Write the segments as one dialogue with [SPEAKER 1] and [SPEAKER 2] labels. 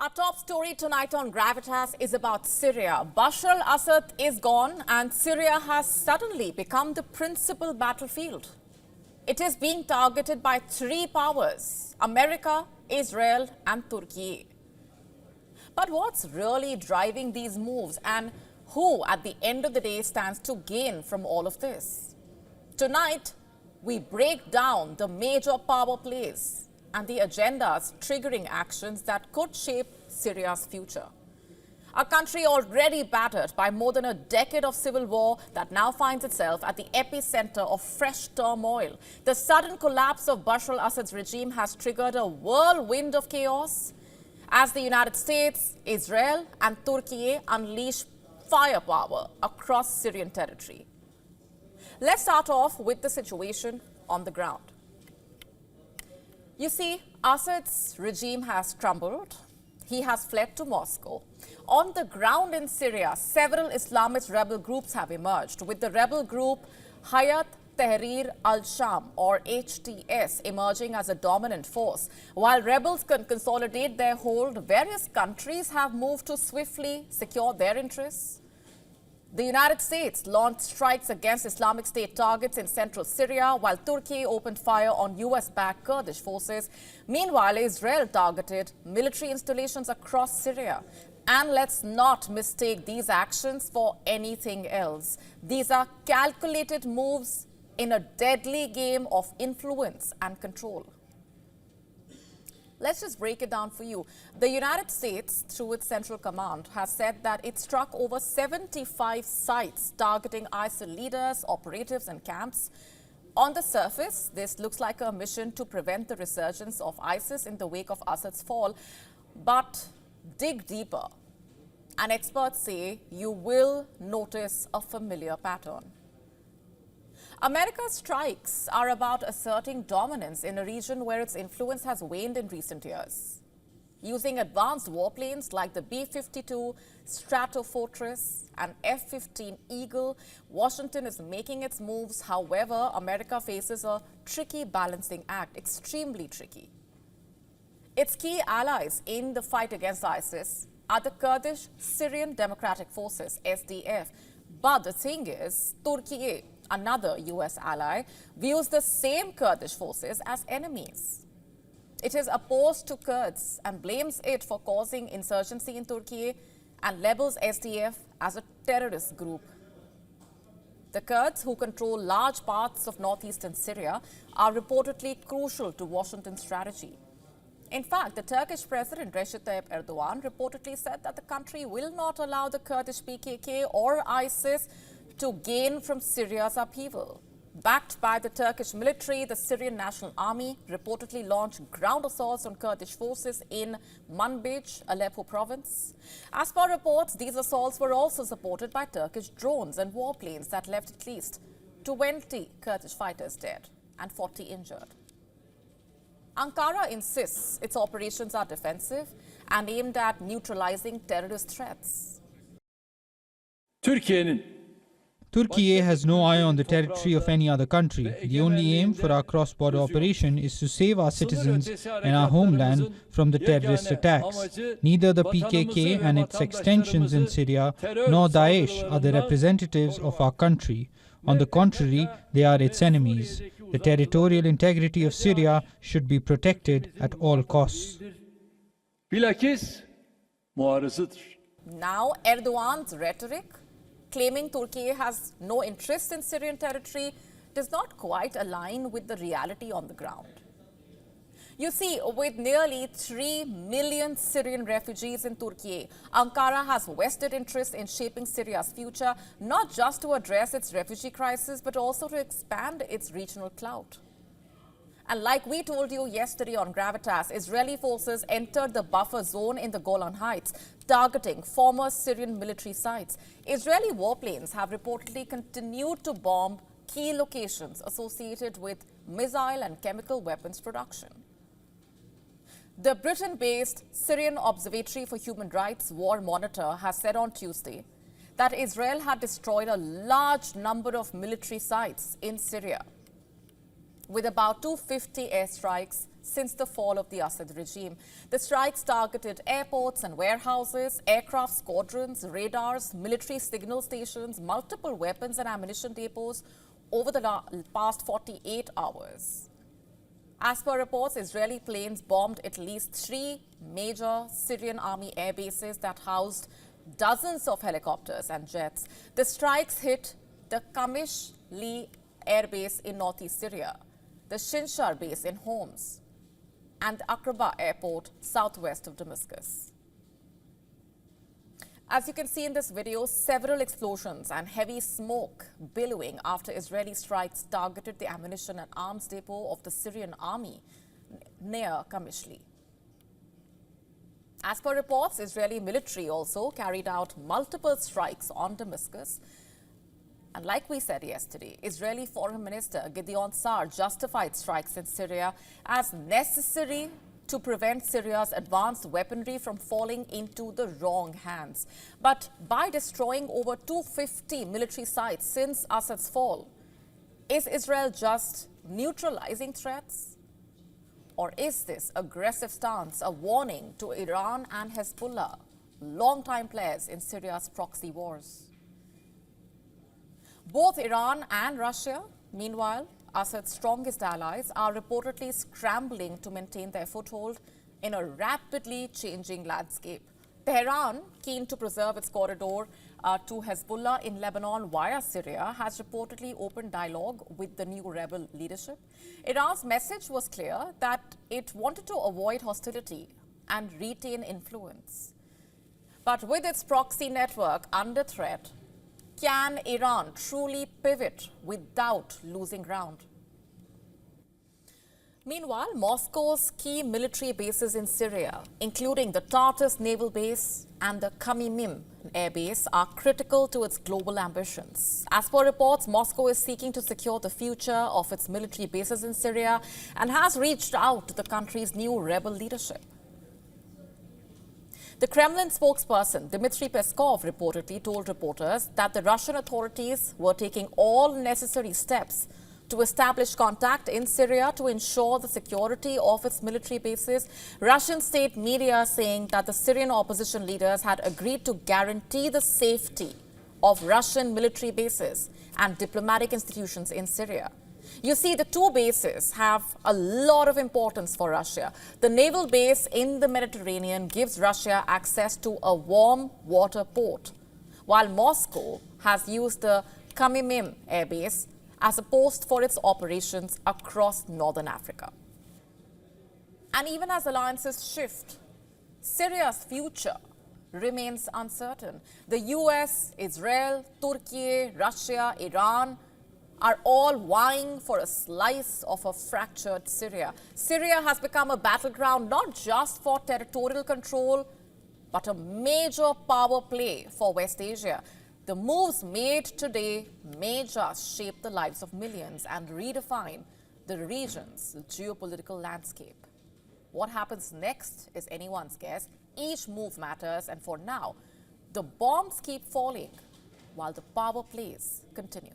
[SPEAKER 1] Our top story tonight on Gravitas is about Syria. Bashar Al-Assad is gone and Syria has suddenly become the principal battlefield. It is being targeted by three powers: America, Israel and Turkiye. But what's really driving these moves and who at the end of the day stands to gain from all of this? Tonight, we break down the major power plays and the agendas triggering actions that could shape Syria's future. A country already battered by more than a decade of civil war that now finds itself at the epicenter of fresh turmoil. The sudden collapse of Bashar al-Assad's regime has triggered a whirlwind of chaos as the United States, Israel and Turkiye unleash firepower across Syrian territory. Let's start off with the situation on the ground. You see, Assad's regime has crumbled. He has fled to Moscow. On the ground in Syria, several Islamist rebel groups have emerged, with the rebel group Hayat Tahrir al-Sham, or HTS, emerging as a dominant force. While rebels can consolidate their hold, various countries have moved to swiftly secure their interests. The United States launched strikes against Islamic State targets in central Syria, while Turkey opened fire on US-backed Kurdish forces. Meanwhile, Israel targeted military installations across Syria. And let's not mistake these actions for anything else. These are calculated moves in a deadly game of influence and control. Let's just break it down for you. The United States, through its Central Command, has said that it struck over 75 sites targeting ISIL leaders, operatives and camps. On the surface, this looks like a mission to prevent the resurgence of ISIS in the wake of Assad's fall. But dig deeper, and experts say you will notice a familiar pattern. America's strikes are about asserting dominance in a region where its influence has waned in recent years. Using advanced warplanes like the B-52 Stratofortress and F-15 Eagle, Washington is making its moves. However, America faces a tricky balancing act, extremely tricky. Its key allies in the fight against ISIS are the Kurdish Syrian Democratic Forces, SDF. But the thing is, Turkiye, another US ally, views the same Kurdish forces as enemies. It is opposed to Kurds and blames it for causing insurgency in Turkey and labels SDF as a terrorist group. The Kurds, who control large parts of northeastern Syria, are reportedly crucial to Washington's strategy. In fact, the Turkish President Recep Tayyip Erdogan reportedly said that the country will not allow the Kurdish PKK or ISIS to gain from Syria's upheaval. Backed by the Turkish military, the Syrian National Army reportedly launched ground assaults on Kurdish forces in Manbij, Aleppo province. As per reports, these assaults were also supported by Turkish drones and warplanes that left at least 20 Kurdish fighters dead and 40 injured. Ankara insists its operations are defensive and aimed at neutralizing terrorist threats.
[SPEAKER 2] Turkiye has no eye on the territory of any other country. The only aim for our cross-border operation is to save our citizens and our homeland from the terrorist attacks. Neither the PKK and its extensions in Syria nor Daesh are the representatives of our country. On the contrary, they are its enemies. The territorial integrity of Syria should be protected at all costs.
[SPEAKER 1] Now, Erdogan's rhetoric, claiming Turkey has no interest in Syrian territory, does not quite align with the reality on the ground. You see, with nearly 3 million Syrian refugees in Turkey, Ankara has vested interest in shaping Syria's future, not just to address its refugee crisis, but also to expand its regional clout. And like we told you yesterday on Gravitas, Israeli forces entered the buffer zone in the Golan Heights, targeting former Syrian military sites. Israeli warplanes have reportedly continued to bomb key locations associated with missile and chemical weapons production. The Britain-based Syrian Observatory for Human Rights War Monitor has said on Tuesday that Israel had destroyed a large number of military sites in Syria, with about 250 airstrikes since the fall of the Assad regime. The strikes targeted airports and warehouses, aircraft squadrons, radars, military signal stations, multiple weapons and ammunition depots over the past 48 hours. As per reports, Israeli planes bombed at least 3 major Syrian army air bases that housed dozens of helicopters and jets. The strikes hit the Kamishli air base in northeast Syria, the Shinshar base in Homs, and the Akraba airport southwest of Damascus. As you can see in this video, several explosions and heavy smoke billowing after Israeli strikes targeted the ammunition and arms depot of the Syrian army near Kamishli. As per reports, Israeli military also carried out multiple strikes on Damascus. And like we said yesterday, Israeli Foreign Minister Gideon Sa'ar justified strikes in Syria as necessary to prevent Syria's advanced weaponry from falling into the wrong hands. But by destroying over 250 military sites since Assad's fall, is Israel just neutralizing threats? Or is this aggressive stance a warning to Iran and Hezbollah, longtime players in Syria's proxy wars? Both Iran and Russia, meanwhile, Assad's strongest allies, are reportedly scrambling to maintain their foothold in a rapidly changing landscape. Tehran, keen to preserve its corridor to Hezbollah in Lebanon via Syria, has reportedly opened dialogue with the new rebel leadership. Iran's message was clear that it wanted to avoid hostility and retain influence. But with its proxy network under threat, can Iran truly pivot without losing ground? Meanwhile, Moscow's key military bases in Syria, including the Tartus naval base and the Kamimim air base, are critical to its global ambitions. As per reports, Moscow is seeking to secure the future of its military bases in Syria and has reached out to the country's new rebel leadership. The Kremlin spokesperson Dmitry Peskov reportedly told reporters that the Russian authorities were taking all necessary steps to establish contact in Syria to ensure the security of its military bases. Russian state media saying that the Syrian opposition leaders had agreed to guarantee the safety of Russian military bases and diplomatic institutions in Syria. You see, the two bases have a lot of importance for Russia. The naval base in the Mediterranean gives Russia access to a warm water port, while Moscow has used the Kamimim air base as a post for its operations across northern Africa. And even as alliances shift, Syria's future remains uncertain. The US, Israel, Turkiye, Russia, Iran are all vying for a slice of a fractured Syria. Syria has become a battleground not just for territorial control, but a major power play for West Asia. The moves made today may just shape the lives of millions and redefine the region's geopolitical landscape. What happens next is anyone's guess. Each move matters, and for now, the bombs keep falling while the power plays continue.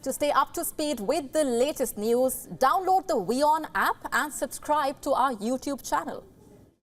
[SPEAKER 1] To stay up to speed with the latest news, download the WION app and subscribe to our YouTube channel.